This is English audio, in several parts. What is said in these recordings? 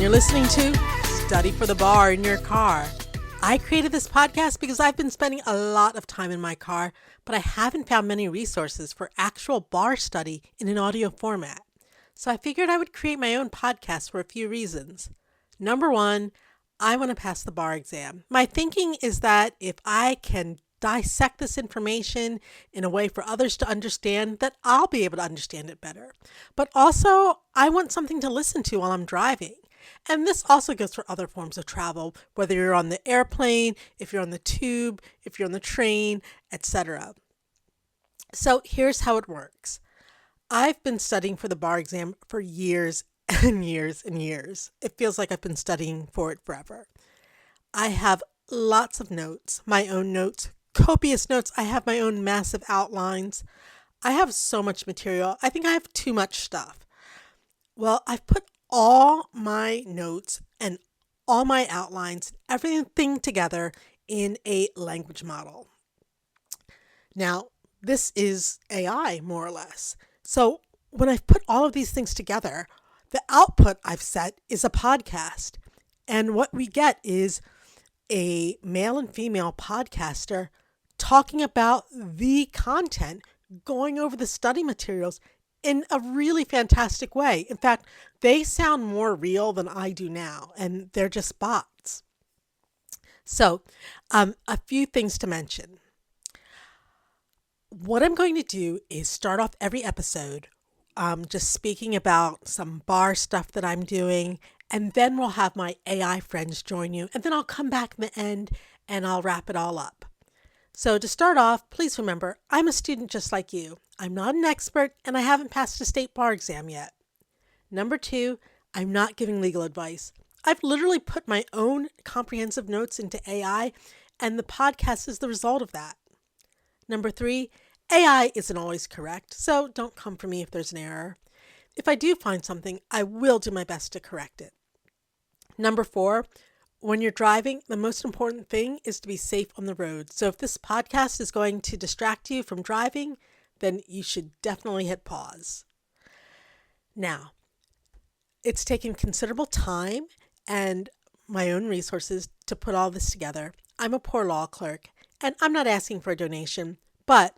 You're listening to Study for the Bar in your car. I created this podcast because I've been spending a lot of time in my car, but I haven't found many resources for actual bar study in an audio format. So I figured I would create my own podcast for a few reasons. Number one, I want to pass the bar exam. My thinking is that if I can dissect this information in a way for others to understand, that I'll be able to understand it better. But also, I want something to listen to while I'm driving. And this also goes for other forms of travel, whether you're on the airplane, if you're on the tube, if you're on the train, etc. So here's how it works. I've been studying for the bar exam for years and years and years. It feels like I've been studying for it forever. I have lots of notes, my own notes, copious notes. I have my own massive outlines. I have so much material. I think I have too much stuff. Well, I've put all my notes and all my outlines, everything together in a language model. Now, this is AI, more or less. So when I've put all of these things together, the output I've set is a podcast. And what we get is a male and female podcaster talking about the content, going over the study materials in a really fantastic way. In fact, they sound more real than I do now, and they're just bots. So, a few things to mention. What I'm going to do is start off every episode just speaking about some bar stuff that I'm doing, and then we'll have my AI friends join you, and then I'll come back in the end and I'll wrap it all up. So to start off, please remember, I'm a student just like you. I'm not an expert, and I haven't passed a state bar exam yet. Number two, I'm not giving legal advice. I've literally put my own comprehensive notes into AI, and the podcast is the result of that. Number three, AI isn't always correct, so don't come for me if there's an error. If I do find something, I will do my best to correct it. Number four, when you're driving, the most important thing is to be safe on the road. So if this podcast is going to distract you from driving, then you should definitely hit pause. Now, it's taken considerable time and my own resources to put all this together. I'm a poor law clerk, and I'm not asking for a donation, but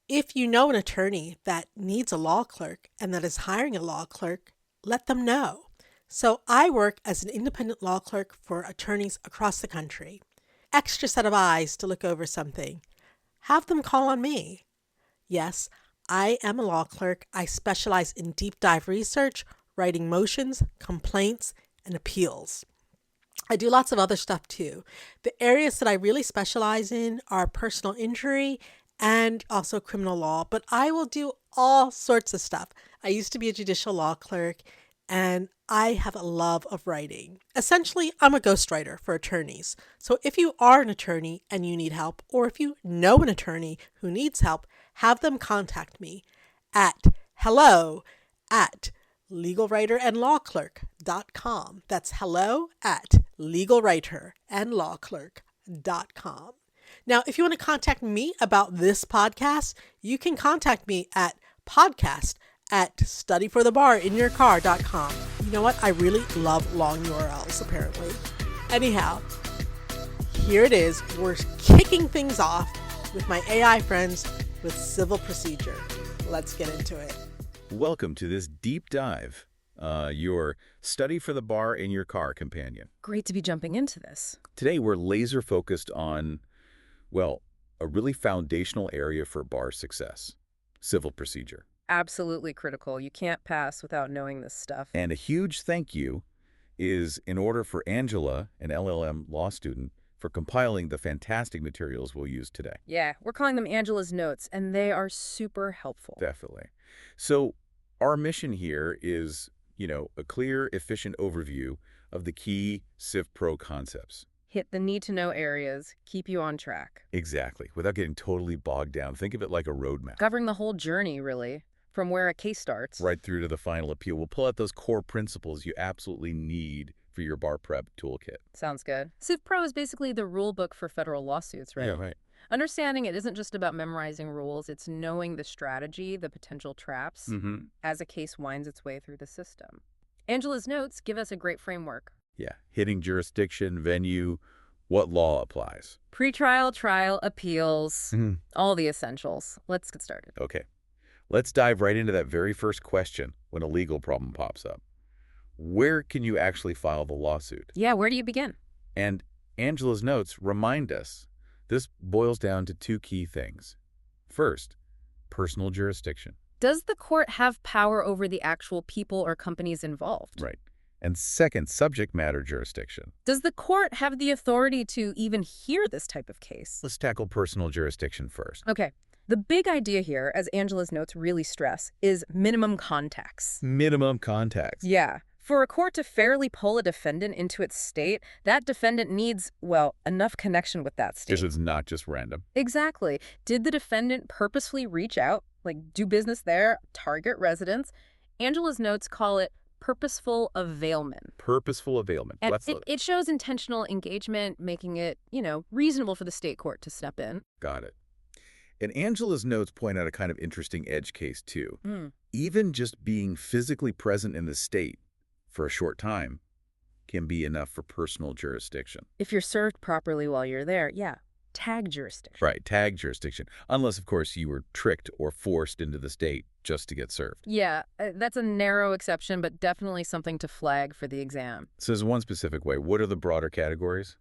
if you know an attorney that needs a law clerk and that is hiring a law clerk, let them know. So I work as an independent law clerk for attorneys across the country. Extra set of eyes to look over something. Have them call on me. Yes, I am a law clerk. I specialize in deep dive research, writing motions, complaints, and appeals. I do lots of other stuff too. The areas that I really specialize in are personal injury and also criminal law, but I will do all sorts of stuff. I used to be a judicial law clerk, and I have a love of writing. Essentially, I'm a ghostwriter for attorneys. So if you are an attorney and you need help, or if you know an attorney who needs help, have them contact me at hello@legalwriterandlawclerk.com. That's hello@legalwriterandlawclerk.com. Now, if you want to contact me about this podcast, you can contact me at podcast@studyforthebarinyourcar.com. You know what? I really love long URLs, apparently. Anyhow, here it is. We're kicking things off with my AI friends with civil procedure. Let's get into it. Welcome to this deep dive, your Study for the Bar in Your Car companion. Great to be jumping into this. Today we're laser focused on, well, a really foundational area for bar success, civil procedure. Absolutely critical. You can't pass without knowing this stuff. And a huge thank you is in order for Angela, an LLM law student, for compiling the fantastic materials we'll use today. Yeah, we're calling them Angela's notes, and they are super helpful. Definitely. So our mission here is, a clear, efficient overview of the key Civ Pro concepts. Hit the need-to-know areas, keep you on track. Exactly, without getting totally bogged down. Think of it like a roadmap. Covering the whole journey, really, from where a case starts. Right through to the final appeal. We'll pull out those core principles you absolutely need for your bar prep toolkit. Sounds good. Civ Pro is basically the rule book for federal lawsuits, right? Yeah, right. Understanding it isn't just about memorizing rules, it's knowing the strategy, the potential traps, as a case winds its way through the system. Angela's notes give us a great framework. Yeah, hitting jurisdiction, venue, what law applies. Pretrial, trial, appeals, Mhm. all the essentials. Let's get started. Okay, let's dive right into that very first question when a legal problem pops up. Where can you actually file the lawsuit? Yeah, where do you begin? And Angela's notes remind us this boils down to two key things. First, personal jurisdiction. Does the court have power over the actual people or companies involved? Right. And second, subject matter jurisdiction. Does the court have the authority to even hear this type of case? Let's tackle personal jurisdiction first. Okay. The big idea here, as Angela's notes really stress, is minimum contacts. Minimum contacts. Yeah. For a court to fairly pull a defendant into its state, that defendant needs, well, enough connection with that state. This is not just random. Exactly. Did the defendant purposefully reach out, like do business there, target residents? Angela's notes call it purposeful availment. Purposeful availment. And it shows intentional engagement, making it, reasonable for the state court to step in. Got it. And Angela's notes point out a kind of interesting edge case, too. Mm. Even just being physically present in the state for a short time can be enough for personal jurisdiction. If you're served properly while you're there, yeah, tag jurisdiction. Right, tag jurisdiction. Unless, of course, you were tricked or forced into the state just to get served. Yeah, that's a narrow exception, but definitely something to flag for the exam. So there's one specific way. What are the broader categories?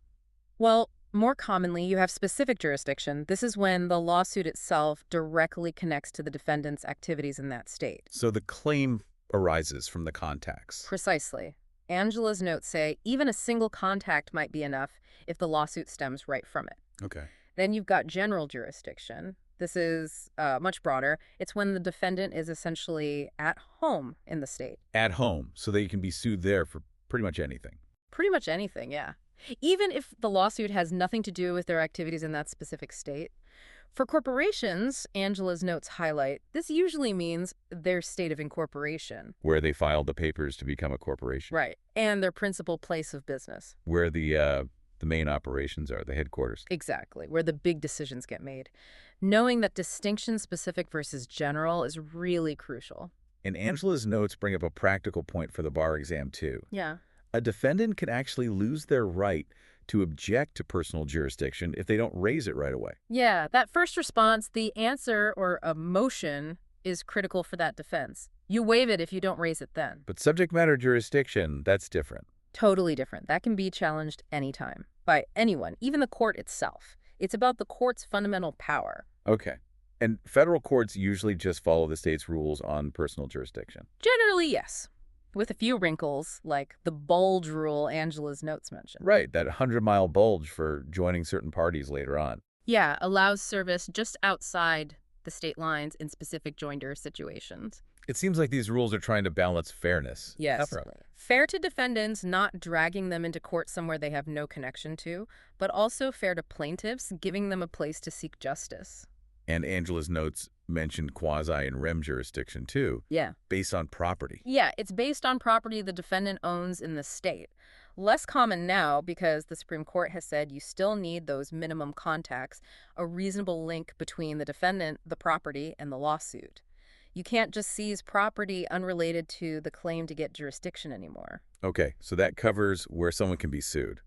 Well, more commonly, you have specific jurisdiction. This is when the lawsuit itself directly connects to the defendant's activities in that state. So the claim arises from the contacts. Precisely. Angela's notes say even a single contact might be enough if the lawsuit stems right from it. Okay. Then you've got general jurisdiction. This is much broader. It's when the defendant is essentially at home in the state. At home, so they can be sued there for pretty much anything. Pretty much anything, yeah. Even if the lawsuit has nothing to do with their activities in that specific state. For corporations, Angela's notes highlight, this usually means their state of incorporation. Where they filed the papers to become a corporation. Right. And their principal place of business. Where the main operations are, the headquarters. Exactly, where the big decisions get made. Knowing that distinction specific versus general is really crucial. And Angela's notes bring up a practical point for the bar exam, too. Yeah. A defendant can actually lose their right to object to personal jurisdiction if they don't raise it right away. Yeah, that first response, the answer or a motion, is critical for that defense. You waive it if you don't raise it then. But subject matter jurisdiction, that's different. Totally different. That can be challenged anytime, by anyone, even the court itself. It's about the court's fundamental power. Okay. And federal courts usually just follow the state's rules on personal jurisdiction. Generally, yes. With a few wrinkles, like the bulge rule Angela's notes mentioned. Right, that 100-mile bulge for joining certain parties later on. Yeah, allows service just outside the state lines in specific joinder situations. It seems like these rules are trying to balance fairness. Yes. Fair to defendants, not dragging them into court somewhere they have no connection to, but also fair to plaintiffs, giving them a place to seek justice. And Angela's notes mentioned quasi and rem jurisdiction, too. Yeah. Based on property. Yeah, it's based on property the defendant owns in the state. Less common now because the Supreme Court has said you still need those minimum contacts, a reasonable link between the defendant, the property, and the lawsuit. You can't just seize property unrelated to the claim to get jurisdiction anymore. Okay, so that covers where someone can be sued.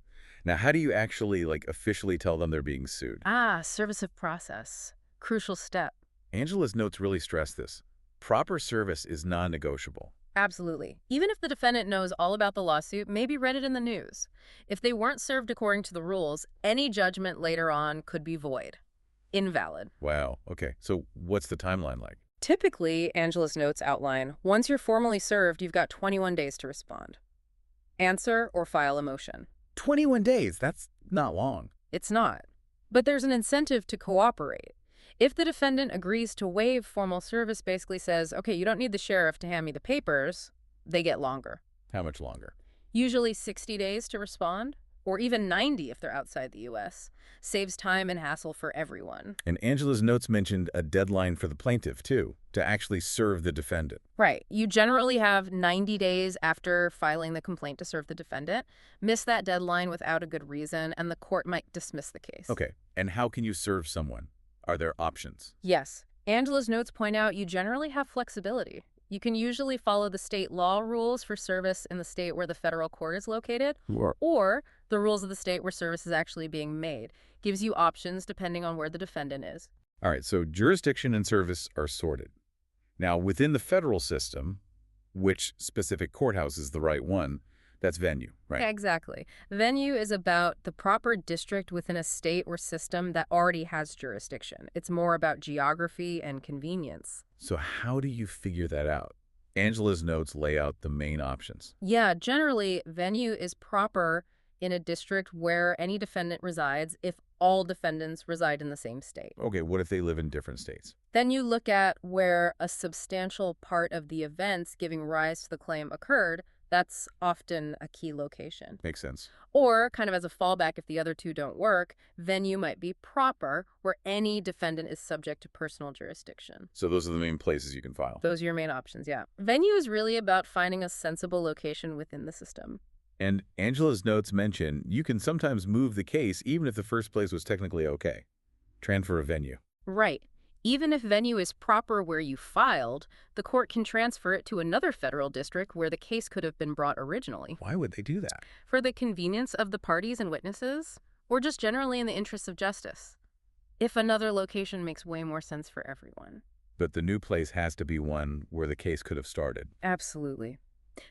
Now, how do you actually, officially tell them they're being sued? Service of process. Crucial step. Angela's notes really stress this. Proper service is non-negotiable. Absolutely. Even if the defendant knows all about the lawsuit, maybe read it in the news. If they weren't served according to the rules, any judgment later on could be void. Invalid. Wow. Okay, so what's the timeline like? Typically, Angela's notes outline, once you're formally served, you've got 21 days to respond. Answer or file a motion. 21 days. That's not long. It's not. But there's an incentive to cooperate. If the defendant agrees to waive formal service, basically says, okay, you don't need the sheriff to hand me the papers, they get longer. How much longer? Usually 60 days to respond, or even 90 if they're outside the U.S. Saves time and hassle for everyone. And Angela's notes mentioned a deadline for the plaintiff, too, to actually serve the defendant. Right. You generally have 90 days after filing the complaint to serve the defendant. Miss that deadline without a good reason, and the court might dismiss the case. Okay. And how can you serve someone? Are there options? Yes. Angela's notes point out you generally have flexibility. You can usually follow the state law rules for service in the state where the federal court is located, Sure. or the rules of the state where service is actually being made. Gives you options depending on where the defendant is. All right, so jurisdiction and service are sorted. Now, within the federal system, which specific courthouse is the right one, that's venue, right? Yeah, exactly. Venue is about the proper district within a state or system that already has jurisdiction. It's more about geography and convenience. So how do you figure that out? Angela's notes lay out the main options. Yeah, generally, venue is proper in a district where any defendant resides if all defendants reside in the same state. Okay, what if they live in different states? Then you look at where a substantial part of the events giving rise to the claim occurred. That's often a key location. Makes sense. Or, kind of as a fallback if the other two don't work, venue might be proper where any defendant is subject to personal jurisdiction. So those are the main places you can file. Those are your main options, yeah. Venue is really about finding a sensible location within the system. And Angela's notes mention you can sometimes move the case even if the first place was technically okay. Transfer a venue. Right. Even if venue is proper where you filed, the court can transfer it to another federal district where the case could have been brought originally. Why would they do that? For the convenience of the parties and witnesses, or just generally in the interests of justice. If another location makes way more sense for everyone. But the new place has to be one where the case could have started. Absolutely.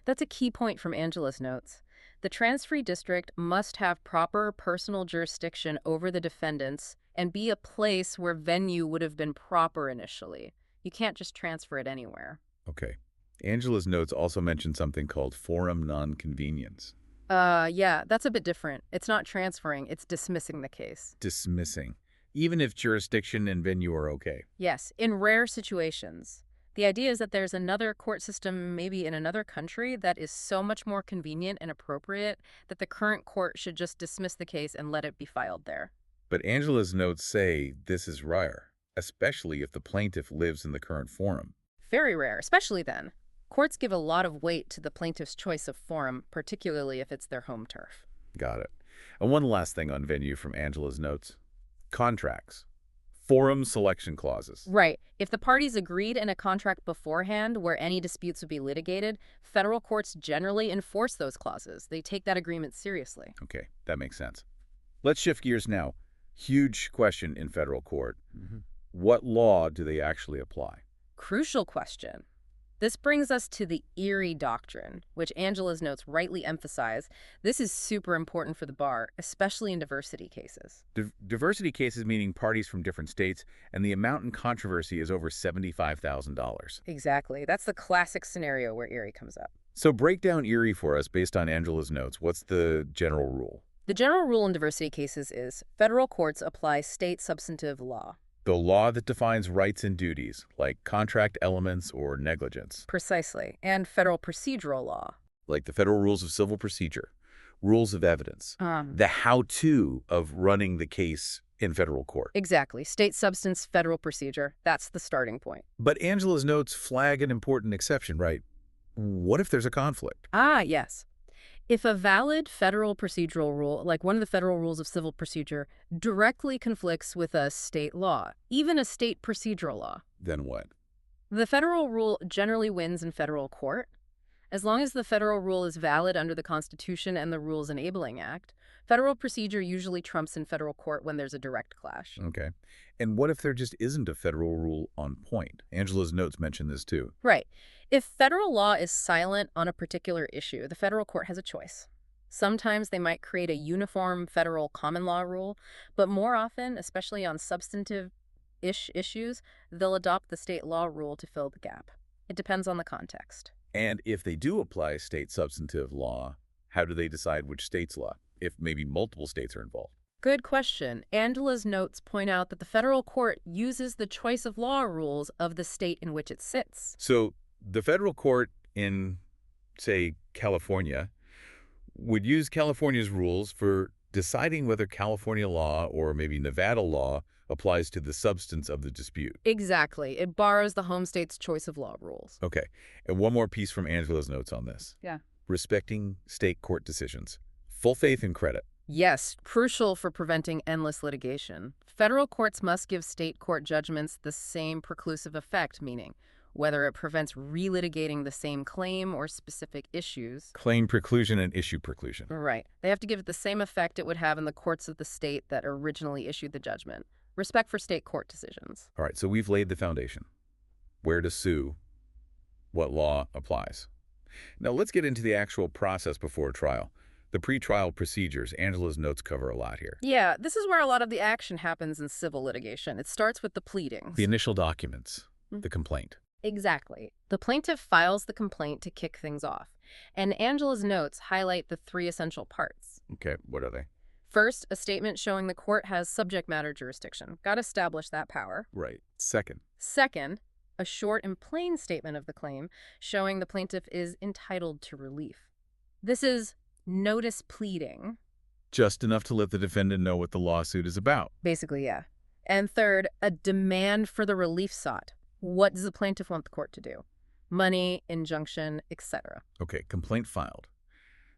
That's a key point from Angela's notes. The transferee district must have proper personal jurisdiction over the defendants and be a place where venue would have been proper initially. You can't just transfer it anywhere. Okay. Angela's notes also mention something called forum nonconvenience. Yeah, that's a bit different. It's not transferring, it's dismissing the case. Dismissing. Even if jurisdiction and venue are okay. Yes, in rare situations. The idea is that there's another court system, maybe in another country, that is so much more convenient and appropriate that the current court should just dismiss the case and let it be filed there. But Angela's notes say this is rare, especially if the plaintiff lives in the current forum. Very rare, especially then. Courts give a lot of weight to the plaintiff's choice of forum, particularly if it's their home turf. Got it. And one last thing on venue from Angela's notes. Contracts. Forum selection clauses. Right. If the parties agreed in a contract beforehand where any disputes would be litigated, federal courts generally enforce those clauses. They take that agreement seriously. Okay, that makes sense. Let's shift gears now. Huge question in federal court. What law do they actually apply? Crucial question. This brings us to the Erie doctrine, which Angela's notes rightly emphasize. This is super important for the bar, especially in diversity cases. Diversity cases meaning parties from different states, and the amount in controversy is over $75,000. Exactly. That's the classic scenario where Erie comes up. So break down Erie for us based on Angela's notes. What's the general rule? The general rule in diversity cases is federal courts apply state substantive law. The law that defines rights and duties, like contract elements or negligence. Precisely. And federal procedural law. Like the federal rules of civil procedure, rules of evidence, the how-to of running the case in federal court. Exactly. State substance, federal procedure. That's the starting point. But Angela's notes flag an important exception, right? What if there's a conflict? Yes. If a valid federal procedural rule, like one of the federal rules of civil procedure, directly conflicts with a state law, even a state procedural law, Then what? the federal rule generally wins in federal court. As long as the federal rule is valid under the Constitution and the Rules Enabling Act, federal procedure usually trumps in federal court when there's a direct clash. Okay. And what if there just isn't a federal rule on point? Angela's notes mention this too. Right. If federal law is silent on a particular issue, the federal court has a choice. Sometimes they might create a uniform federal common law rule, but more often, especially on substantive-ish issues, they'll adopt the state law rule to fill the gap. It depends on the context. And if they do apply state substantive law, how do they decide which state's law, if maybe multiple states are involved? Good question. Angela's notes point out that the federal court uses the choice of law rules of the state in which it sits. So the federal court in, say, California would use California's rules for deciding whether California law or maybe Nevada law applies to the substance of the dispute. Exactly. It borrows the home state's choice of law rules. Okay. And one more piece from Angela's notes on this. Yeah. Respecting state court decisions. Full faith and credit. Yes, crucial for preventing endless litigation. Federal courts must give state court judgments the same preclusive effect, meaning whether it prevents relitigating the same claim or specific issues. Claim preclusion and issue preclusion. Right. They have to give it the same effect it would have in the courts of the state that originally issued the judgment. Respect for state court decisions. All right, so we've laid the foundation. Where to sue, what law applies. Now let's get into the actual process before trial. The pretrial procedures, Angela's notes cover a lot here. Yeah, this is where a lot of the action happens in civil litigation. It starts with the pleadings. The initial documents, the complaint. Exactly. The plaintiff files the complaint to kick things off, and Angela's notes highlight the three essential parts. Okay, what are they? First, a statement showing the court has subject matter jurisdiction. Got to establish that power. Right. Second. Second, a short and plain statement of the claim showing the plaintiff is entitled to relief. This is notice pleading. Just enough to let the defendant know what the lawsuit is about. Basically, yeah. And third, a demand for the relief sought. What does the plaintiff want the court to do? Money, injunction, etc. Okay, complaint filed.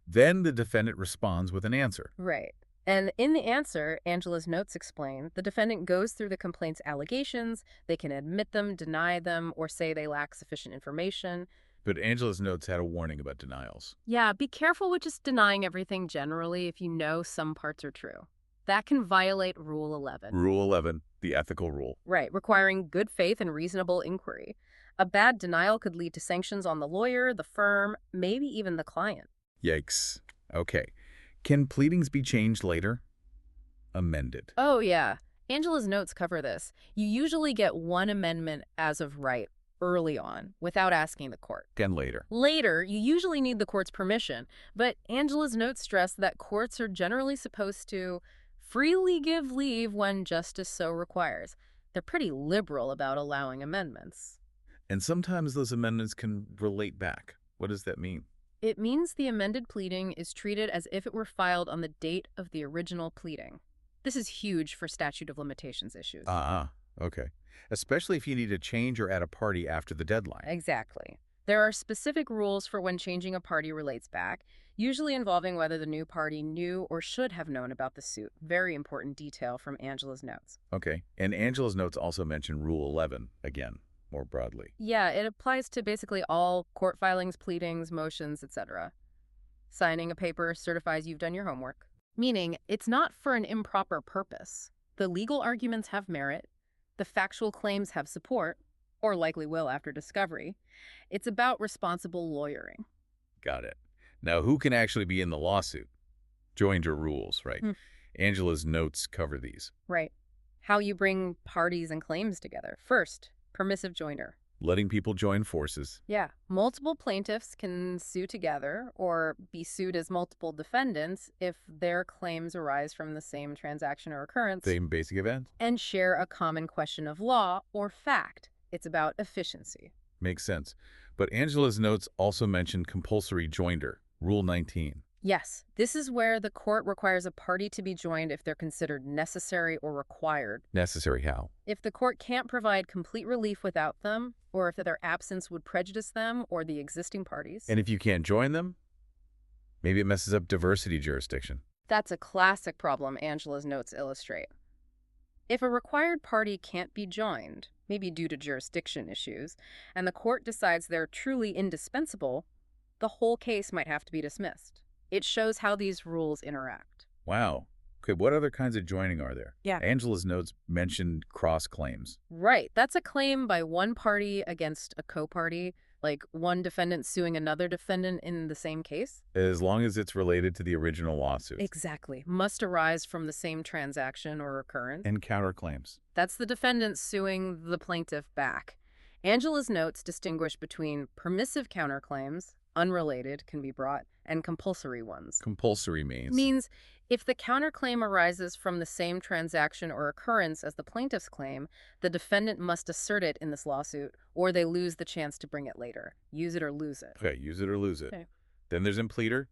Then the defendant responds with an answer. Right. And in the answer, Angela's notes explain, the defendant goes through the complaint's allegations. They can admit them, deny them, or say they lack sufficient information. But Angela's notes had a warning about denials. Yeah, be careful with just denying everything generally if you know some parts are true. That can violate Rule 11. Rule 11, the ethical rule. Right, requiring good faith and reasonable inquiry. A bad denial could lead to sanctions on the lawyer, the firm, maybe even the client. Yikes. Okay. Can pleadings be changed later? Amended. Oh, yeah. Angela's notes cover this. You usually get one amendment as of right early on without asking the court. Again later. Later, you usually need the court's permission, but Angela's notes stress that courts are generally supposed to freely give leave when justice so requires. They're pretty liberal about allowing amendments. And sometimes those amendments can relate back. What does that mean? It means the amended pleading is treated as if it were filed on the date of the original pleading. This is huge for statute of limitations issues. Okay. Especially if you need to change or add a party after the deadline. Exactly. There are specific rules for when changing a party relates back, usually involving whether the new party knew or should have known about the suit. Very important detail from Angela's notes. Okay. And Angela's notes also mention Rule 11, again, more broadly. Yeah, it applies to basically all court filings, pleadings, motions, etc. Signing a paper certifies you've done your homework. Meaning, it's not for an improper purpose. The legal arguments have merit. The factual claims have support, or likely will after discovery. It's about responsible lawyering. Got it. Now, who can actually be in the lawsuit? Joinder rules, right? Angela's notes cover these. Right. How you bring parties and claims together. First, permissive joinder. Letting people join forces. Yeah. Multiple plaintiffs can sue together or be sued as multiple defendants if their claims arise from the same transaction or occurrence. Same basic event. And share a common question of law or fact. It's about efficiency. Makes sense. But Angela's notes also mention compulsory joinder, Rule 19. Yes, this is where the court requires a party to be joined if they're considered necessary or required. Necessary how? If the court can't provide complete relief without them, or if their absence would prejudice them or the existing parties. And if you can't join them, maybe it messes up diversity jurisdiction. That's a classic problem Angela's notes illustrate. If a required party can't be joined, maybe due to jurisdiction issues, and the court decides they're truly indispensable, the whole case might have to be dismissed. It shows how these rules interact. Wow. Okay, what other kinds of joining are there? Yeah. Angela's notes mentioned cross-claims. Right. That's a claim by one party against a co-party, like one defendant suing another defendant in the same case. As long as it's related to the original lawsuit. Exactly. Must arise from the same transaction or occurrence. And counterclaims. That's the defendant suing the plaintiff back. Angela's notes distinguish between permissive counterclaims, unrelated, can be brought, and compulsory ones. Compulsory means? Means if the counterclaim arises from the same transaction or occurrence as the plaintiff's claim, the defendant must assert it in this lawsuit, or they lose the chance to bring it later. Use it or lose it. Okay, use it or lose it. Okay. Then there's impleader,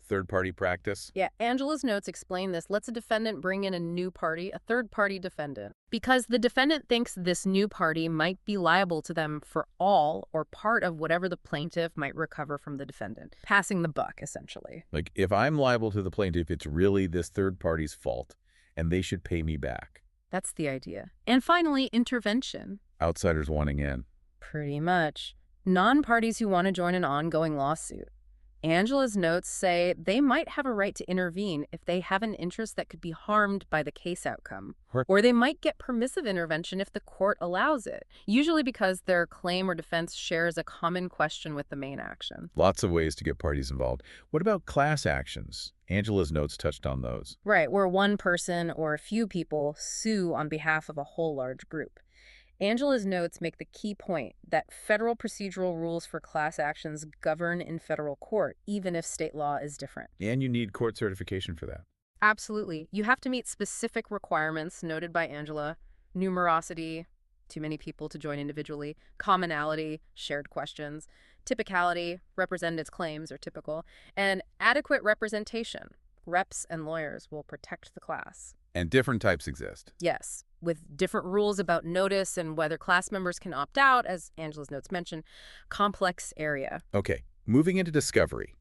third-party practice. Yeah, Angela's notes explain this. Lets a defendant bring in a new party, a third-party defendant, because the defendant thinks this new party might be liable to them for all or part of whatever the plaintiff might recover from the defendant. Passing the buck, essentially. Like, if I'm liable to the plaintiff, it's really this third party's fault, and they should pay me back. That's the idea. And finally, intervention. Outsiders wanting in. Pretty much. Non-parties who want to join an ongoing lawsuit. Angela's notes say they might have a right to intervene if they have an interest that could be harmed by the case outcome. Or- Or they might get permissive intervention if the court allows it, usually because their claim or defense shares a common question with the main action. Lots of ways to get parties involved. What about class actions? Angela's notes touched on those. Right, where one person or a few people sue on behalf of a whole large group. Angela's notes make the key point that federal procedural rules for class actions govern in federal court, even if state law is different. And you need court certification for that. Absolutely. You have to meet specific requirements noted by Angela: numerosity, too many people to join individually; commonality, shared questions; typicality, representatives' claims are typical; and adequate representation. Reps and lawyers will protect the class. And different types exist. Yes, with different rules about notice and whether class members can opt out, as Angela's notes mention. Complex area. Okay, moving into discovery.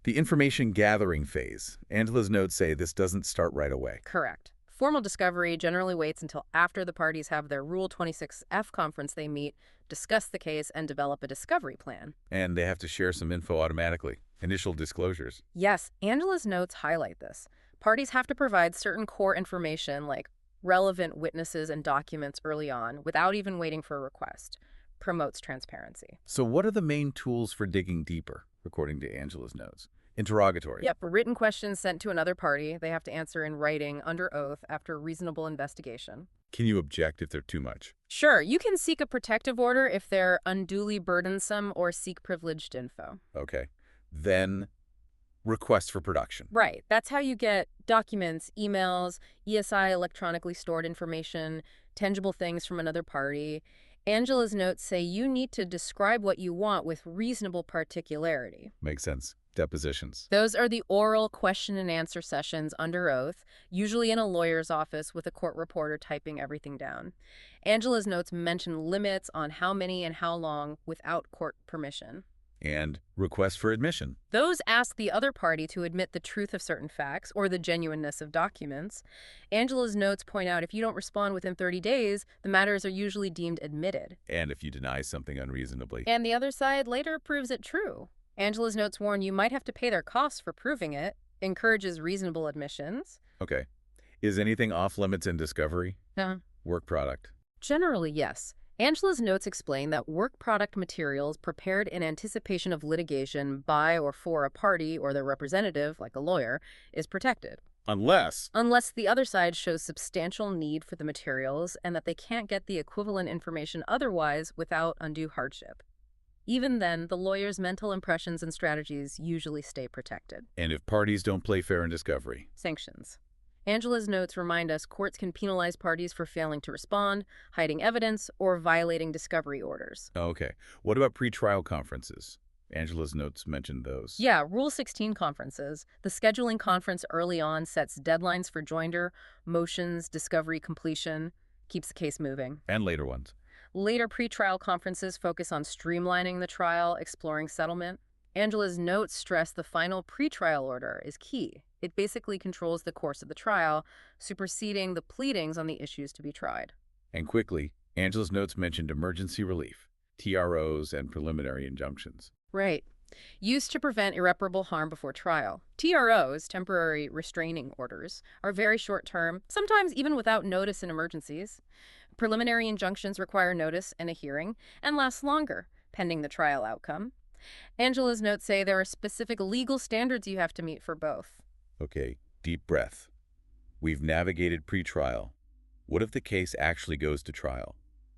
The information gathering phase. Angela's notes say this doesn't start right away. Correct. Formal discovery generally waits until after the parties have their Rule 26F conference. They meet, discuss the case, and develop a discovery plan. And they have to share some info automatically. Initial disclosures. Yes, Angela's notes highlight this. Parties have to provide certain core information like relevant witnesses and documents early on without even waiting for a request. Promotes transparency. So what are the main tools for digging deeper, according to Angela's notes? Interrogatory. Yep, written questions sent to another party. They have to answer in writing under oath after reasonable investigation. Can you object if they're too much? Sure, you can seek a protective order if they're unduly burdensome or seek privileged info. Okay. Then request for production. Right, that's how you get documents, emails, ESI electronically stored information, tangible things from another party. Angela's notes say you need to describe what you want with reasonable particularity. Makes sense. Depositions. Those are the oral question and answer sessions under oath, usually in a lawyer's office with a court reporter typing everything down. Angela's notes mention limits on how many and how long without court permission. And request for admission. Those ask the other party to admit the truth of certain facts or the genuineness of documents. Angela's notes point out if you don't respond within 30 days, the matters are usually deemed admitted. And if you deny something unreasonably. And the other side later proves it true. Angela's notes warn you might have to pay their costs for proving it, encourages reasonable admissions. Okay. Is anything off limits in discovery? No. Work product. Generally, yes. Angela's notes explain that work product materials prepared in anticipation of litigation by or for a party or their representative, like a lawyer, is protected. Unless The other side shows substantial need for the materials and that they can't get the equivalent information otherwise without undue hardship. Even then, the lawyer's mental impressions and strategies usually stay protected. And if parties don't play fair in discovery. Sanctions. Angela's notes remind us courts can penalize parties for failing to respond, hiding evidence, or violating discovery orders. Okay. What about pretrial conferences? Angela's notes mentioned those. Yeah, Rule 16 conferences. The scheduling conference early on sets deadlines for joinder, motions, discovery completion, keeps the case moving. And later ones. Later pretrial conferences focus on streamlining the trial, exploring settlement. Angela's notes stress the final pretrial order is key. It basically controls the course of the trial, superseding the pleadings on the issues to be tried. And quickly, Angela's notes mentioned emergency relief, TROs, and preliminary injunctions. Right. Used to prevent irreparable harm before trial. TROs, temporary restraining orders, are very short-term, sometimes even without notice in emergencies. Preliminary injunctions require notice and a hearing, and last longer, pending the trial outcome. Angela's notes say there are specific legal standards you have to meet for both. Okay, deep breath. We've navigated pretrial. What if the case actually goes to trial?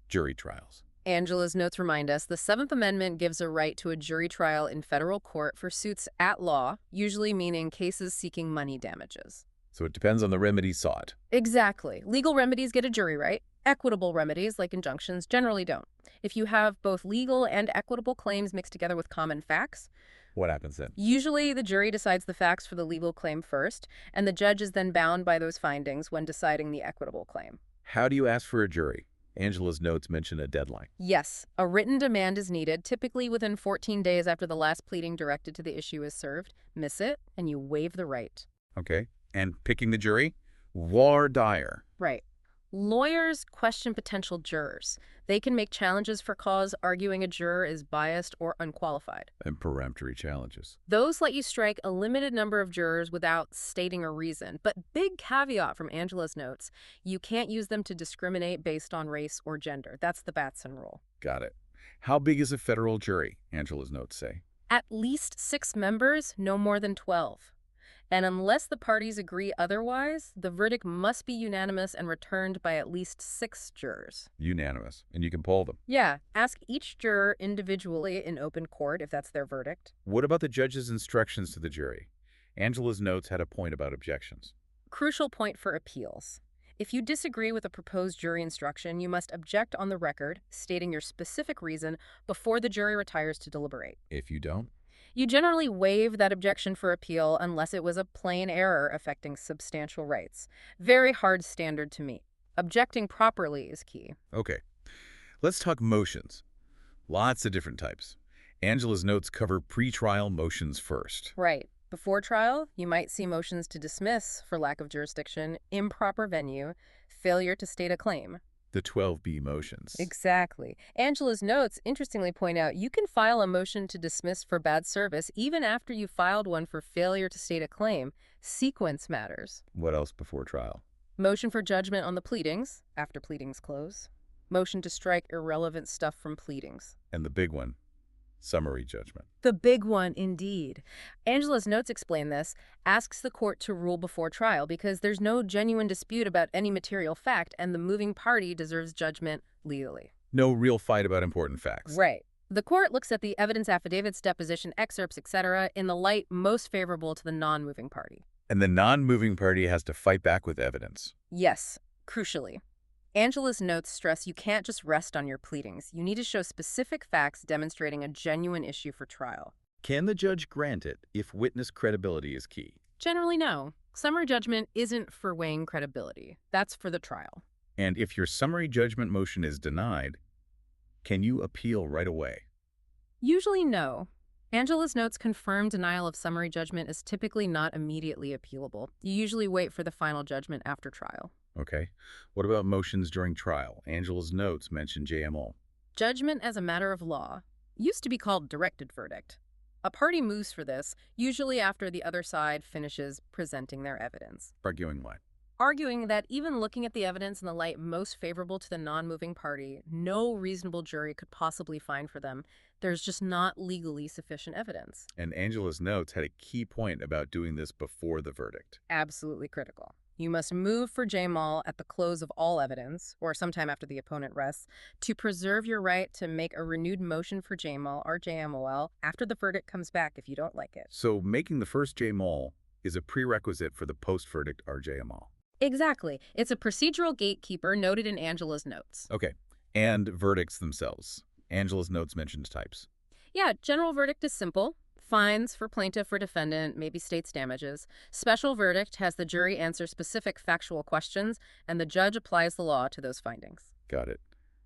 Jury trials. Angela's notes remind us the Seventh Amendment gives a right to a jury trial in federal court for suits at law, usually meaning cases seeking money damages. So it depends on the remedy sought. Exactly. Legal remedies get a jury right. Equitable remedies, like injunctions, generally don't. If you have both legal and equitable claims mixed together with common facts, What happens then? usually the jury decides the facts for the legal claim first, and the judge is then bound by those findings when deciding the equitable claim. How do you ask for a jury? Angela's notes mention a deadline. Yes, a written demand is needed, typically within 14 days after the last pleading directed to the issue is served. Miss it, and you waive the right. Okay. And picking the jury? Voir dire. Right. Lawyers question potential jurors. They can make challenges for cause arguing a juror is biased or unqualified. And peremptory challenges. Those let you strike a limited number of jurors without stating a reason. But big caveat from Angela's notes, you can't use them to discriminate based on race or gender. That's the Batson rule. Got it. How big is a federal jury, Angela's notes say? At least 6 members, no more than 12. And unless the parties agree otherwise, the verdict must be unanimous and returned by at least 6 jurors. Unanimous. And you can poll them. Yeah, ask each juror individually in open court if that's their verdict. What about the judge's instructions to the jury? Angela's notes had a point about objections. Crucial point for appeals. If you disagree with a proposed jury instruction, you must object on the record, stating your specific reason before the jury retires to deliberate. If you don't? You generally waive that objection for appeal unless it was a plain error affecting substantial rights. Very hard standard to meet. Objecting properly is key. Okay. Let's talk motions. Lots of different types. Angela's notes cover pretrial motions first. Right. Before trial, you might see motions to dismiss for lack of jurisdiction, improper venue, failure to state a claim. The 12B motions. Exactly. Angela's notes interestingly point out you can file a motion to dismiss for bad service even after you filed one for failure to state a claim. Sequence matters. What else before trial? Motion for judgment on the pleadings, after pleadings close. Motion to strike irrelevant stuff from pleadings. And the big one, summary judgment. The big one, indeed. Angela's notes explain this, asks the court to rule before trial because there's no genuine dispute about any material fact and the moving party deserves judgment legally. No real fight about important facts. Right. The court looks at the evidence affidavits, deposition excerpts, etc. in the light most favorable to the non-moving party. And the non-moving party has to fight back with evidence. Yes, crucially. Angela's notes stress you can't just rest on your pleadings. You need to show specific facts demonstrating a genuine issue for trial. Can the judge grant it if witness credibility is key? Generally, no. Summary judgment isn't for weighing credibility. That's for the trial. And if your summary judgment motion is denied, can you appeal right away? Usually, no. Angela's notes confirm denial of summary judgment is typically not immediately appealable. You usually wait for the final judgment after trial. Okay. What about motions during trial? Angela's notes mention JMOL. Judgment as a matter of law used to be called directed verdict. A party moves for this, usually after the other side finishes presenting their evidence. Arguing what? Arguing that even looking at the evidence in the light most favorable to the non-moving party, no reasonable jury could possibly find for them. There's just not legally sufficient evidence. And Angela's notes had a key point about doing this before the verdict. Absolutely critical. You must move for JMOL at the close of all evidence, or sometime after the opponent rests, to preserve your right to make a renewed motion for JMOL or JMOL after the verdict comes back if you don't like it. So making the first JMOL is a prerequisite for the post-verdict RJML. Exactly. It's a procedural gatekeeper noted in Angela's notes. Okay. And verdicts themselves. Angela's notes mentioned types. Yeah, general verdict is simple. Fines for plaintiff or defendant, maybe states damages. Special verdict has the jury answer specific factual questions, and the judge applies the law to those findings. Got it.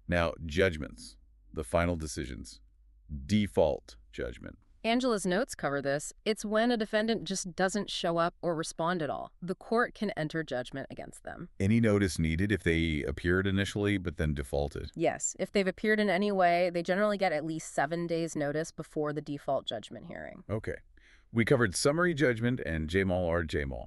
Now, judgments, the final decisions. Default judgment. Angela's notes cover this. It's when a defendant just doesn't show up or respond at all. The court can enter judgment against them. Any notice needed if they appeared initially but then defaulted? Yes, if they've appeared in any way, they generally get at least 7 days notice before the default judgment hearing. Okay. We covered summary judgment and JMOL or JMOL.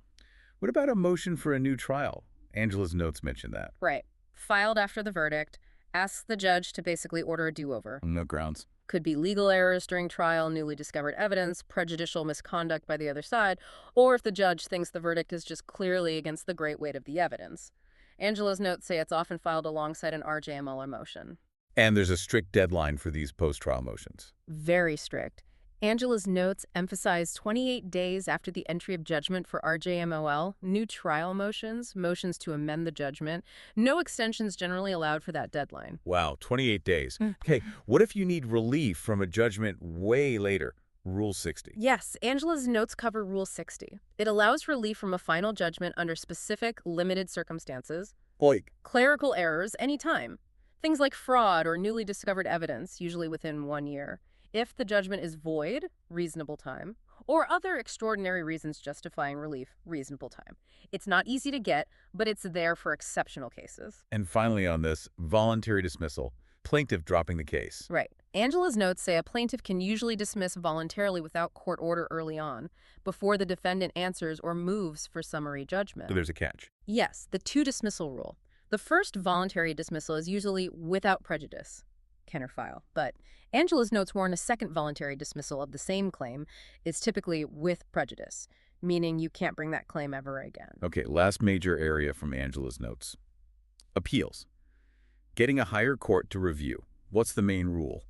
What about a motion for a new trial? Angela's notes mention that. Right. Filed after the verdict, asks the judge to basically order a do-over. No grounds. Could be legal errors during trial, newly discovered evidence, prejudicial misconduct by the other side, or if the judge thinks the verdict is just clearly against the great weight of the evidence. Angela's notes say it's often filed alongside an RJML motion. And there's a strict deadline for these post-trial motions. Very strict. Angela's notes emphasize 28 days after the entry of judgment for RJMOL, new trial motions, motions to amend the judgment. No extensions generally allowed for that deadline. Wow, 28 days. Okay, what if you need relief from a judgment way later? Rule 60. Yes, Angela's notes cover Rule 60. It allows relief from a final judgment under specific, limited circumstances. Like? Clerical errors anytime. Things like fraud or newly discovered evidence, usually within 1 year. If the judgment is void, reasonable time, or other extraordinary reasons justifying relief, reasonable time. It's not easy to get, but it's there for exceptional cases. And finally on this, voluntary dismissal, plaintiff dropping the case. Right. Angela's notes say a plaintiff can usually dismiss voluntarily without court order early on, before the defendant answers or moves for summary judgment. So there's a catch. Yes, the two-dismissal rule. The first voluntary dismissal is usually without prejudice, Kenner file, but Angela's notes warn a second voluntary dismissal of the same claim is typically with prejudice, meaning you can't bring that claim ever again. Okay, last major area from Angela's notes. Appeals. Getting a higher court to review. What's the main rule?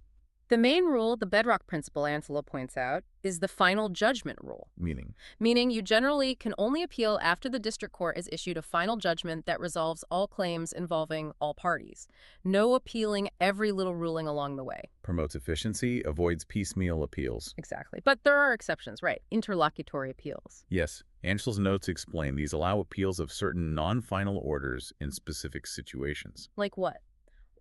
The main rule, the bedrock principle Angela points out, is the final judgment rule. Meaning You generally can only appeal after the district court has issued a final judgment that resolves all claims involving all parties. No appealing every little ruling along the way. promotes efficiency, avoids piecemeal appeals. Exactly. But there are exceptions, right? Interlocutory appeals. Yes, Angela's notes explain these allow appeals of certain non-final orders in specific situations. Like what?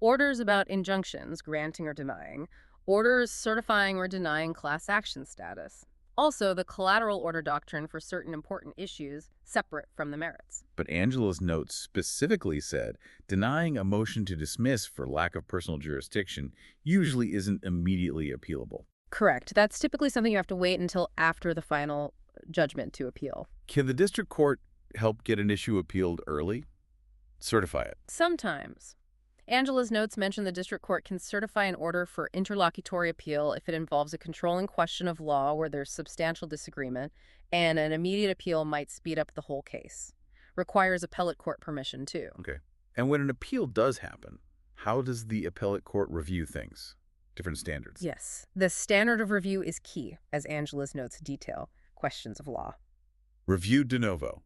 Orders about injunctions, granting or denying. Orders certifying or denying class action status. Also, the collateral order doctrine for certain important issues separate from the merits. But Angela's notes specifically said denying a motion to dismiss for lack of personal jurisdiction usually isn't immediately appealable. Correct. That's typically something you have to wait until after the final judgment to appeal. Can the district court help get an issue appealed early? Certify it. Sometimes. Angela's notes mention the district court can certify an order for interlocutory appeal if it involves a controlling question of law where there's substantial disagreement, and an immediate appeal might speed up the whole case. Requires appellate court permission, too. Okay. And when an appeal does happen, how does the appellate court review things? Different standards. Yes. The standard of review is key, as Angela's notes detail. Questions of law. Review de novo.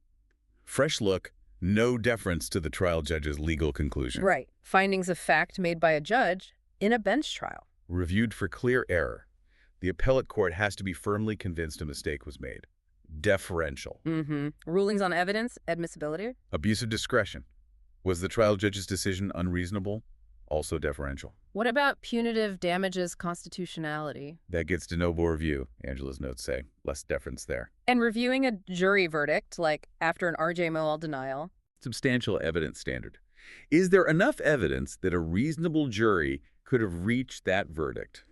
Fresh look, no deference to the trial judge's legal conclusion. Right. Findings of fact made by a judge in a bench trial. Reviewed for clear error. The appellate court has to be firmly convinced a mistake was made. Deferential. Rulings on evidence, admissibility. Abuse of discretion. Was the trial judge's decision unreasonable? Also deferential. What about punitive damages constitutionality? That gets de novo review, Angela's notes say. Less deference there. And reviewing a jury verdict, like after an JMOL denial. Substantial evidence standard. Is there enough evidence that a reasonable jury could have reached that verdict?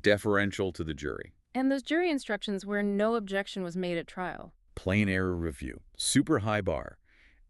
Deferential to the jury. And those jury instructions where no objection was made at trial. Plain error review. Super high bar.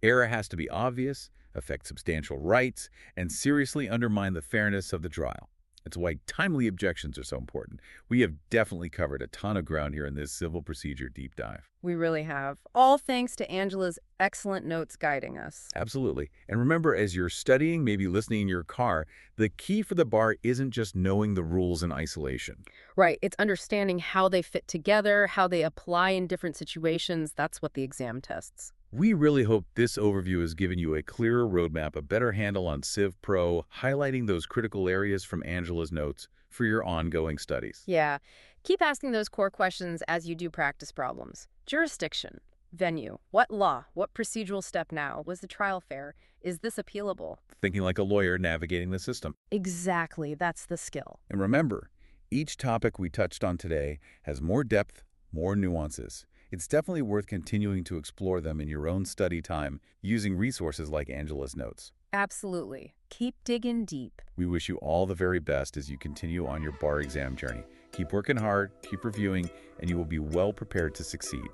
Error has to be obvious, affect substantial rights, and seriously undermine the fairness of the trial. It's why timely objections are so important. We have definitely covered a ton of ground here in this civil procedure deep dive. We really have. All thanks to Angela's excellent notes guiding us. Absolutely. And remember, as you're studying, maybe listening in your car, the key for the bar isn't just knowing the rules in isolation. Right. It's understanding how they fit together, how they apply in different situations. That's what the exam tests. We really hope this overview has given you a clearer roadmap, a better handle on Civ Pro, highlighting those critical areas from Angela's notes for your ongoing studies. Yeah. Keep asking those core questions as you do practice problems. Jurisdiction, venue, what law, what procedural step now, was the trial fair, is this appealable? Thinking like a lawyer navigating the system. Exactly, that's the skill. And remember, each topic we touched on today has more depth, more nuances. It's definitely worth continuing to explore them in your own study time using resources like Angela's notes. Absolutely. Keep digging deep. We wish you all the very best as you continue on your bar exam journey. Keep working hard, keep reviewing, and you will be well prepared to succeed.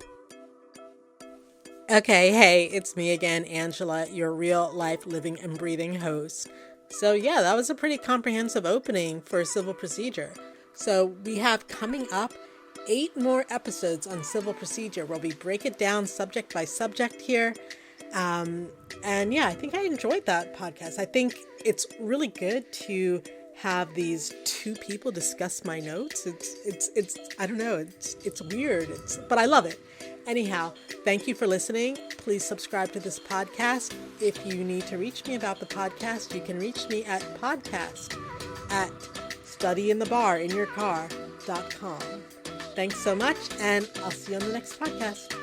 Okay, hey, it's me again, Angela, your real life living and breathing host. So yeah, that was a pretty comprehensive opening for civil procedure. So we have coming up 8 more episodes on civil procedure where we break it down subject by subject here. And yeah, I think I enjoyed that podcast. I think it's really good to have these 2 people discuss my notes. It's I don't know, it's weird, but I love it. Anyhow, thank you for listening. Please subscribe to this podcast. If you need to reach me about the podcast, you can reach me at studyinthebarinyourcar.com. Thanks so much, and I'll see you on the next podcast.